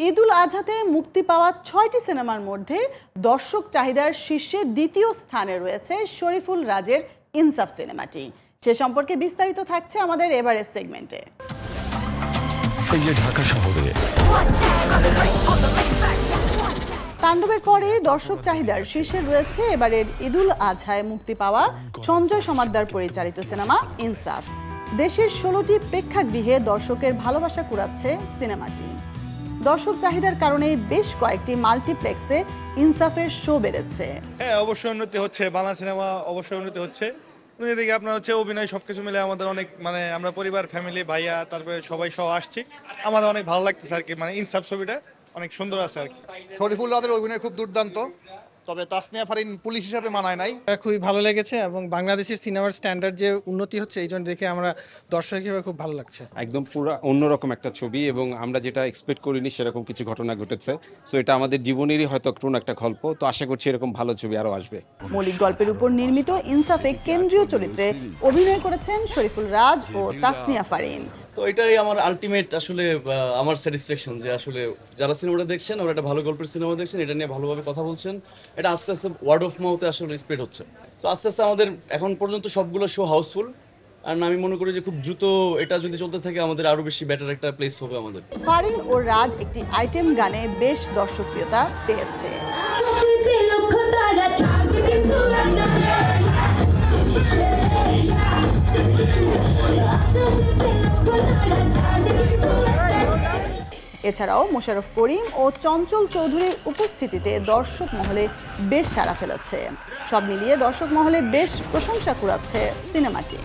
ঈদুল আজহাতে মুক্তি পাওয়া ৬টি সিনেমার মধ্যে দর্শক চাহিদার শীর্ষে দ্বিতীয় স্থানে রয়েছে শরীফুল রাজের ইনসাফ সিনেমাটি। সে সম্পর্কে বিস্তারিত থাকছে আমাদের এবারের সেগমেন্টে। এই যে ঢাকা শহরে তাণ্ডবের পরে দর্শক চাহিদার শীর্ষে রয়েছে এবারের ঈদুল আজহায় মুক্তি পাওয়া সঞ্জয় সমাদ্দার পরিচালিত সিনেমা ইনসাফ। দেশের ১৬টি প্রেক্ষাগৃহে দর্শকের ভালোবাসা কুড়াচ্ছে সিনেমাটি। দর্শক চাহিদার কারণে বেশ কয়েকটি মাল্টিপ্লেক্সে ইনসাফের শো বেড়েছে। হ্যাঁ, অবশ্যই উন্নতি হচ্ছে, বাংলা সিনেমা অবশ্যই উন্নতি হচ্ছে। এদিকে আপনার হচ্ছে অভিনয় সবকিছু মিলে আমাদের অনেক আমরা পরিবার ফ্যামিলি ভাইয়া তারপরে সবাই সহ আসছি, আমাদের অনেক ভালো লাগতেছে আর কি। ইনসাফ ছবিটা অনেক সুন্দর আছে আর কি। শরীফুল রাজের অভিনয় খুব দুর্দান্ত, তবে তাসনিয়া ফারিন পুলিশ হিসাবে মানায় নাই। খুবই ভালো লেগেছে এবং বাংলাদেশের সিনেমার স্ট্যান্ডার্ড যে উন্নতি হচ্ছে এই জন্য দেখে আমরা দর্শক হিসেবে খুব ভালো লাগছে। একদম পুরো অন্যরকম একটা ছবি এবং আমরা যেটা এক্সপেক্ট করিনি সেরকম কিছু ঘটনা ঘটেছে। সো এটা আমাদের জীবনেরই হয়তো একটা গল্প, তো আশা করছি এরকম ভালো ছবি আরও আসবে। মৌলিক গল্পের উপর নির্মিত ইনসাফে কেন্দ্রীয় চরিত্রে অভিনয় করেছেন শরীফুল রাজ ও তাসনিয়া ফারিন। তো এটাই আমার আলটিমেট আসলে আমার স্যাটিসফ্যাকশন যে আসলে যারা সিনেমাটা দেখছেন ওরা একটা ভালো গল্পের সিনেমা দেখছেন, এটা নিয়ে ভালোভাবে কথা বলছেন, এটা আস্তে আস্তে ওয়ার্ড অফ মাউথে আসলে স্প্রেড হচ্ছে। তো আস্তে আস্তে আমাদের এখন পর্যন্ত সবগুলো শো হাউসফুল, আর আমি মনে করি যে খুব দ্রুত এটা যদি চলতে থাকে আমাদের আরো বেশি বেটার একটা প্লেস হবে আমাদের। ফারিন ও রাজ একটি আইটেম গানে বেশ দর্শকপ্রিয়তা পেয়েছে। এছাড়াও মোশাররফ করিম ও চঞ্চল চৌধুরীর উপস্থিতিতে দর্শক মহলে বেশ সাড়া ফেলেছে। সব মিলিয়ে দর্শক মহলে বেশ প্রশংসা কুড়াচ্ছে সিনেমাটি।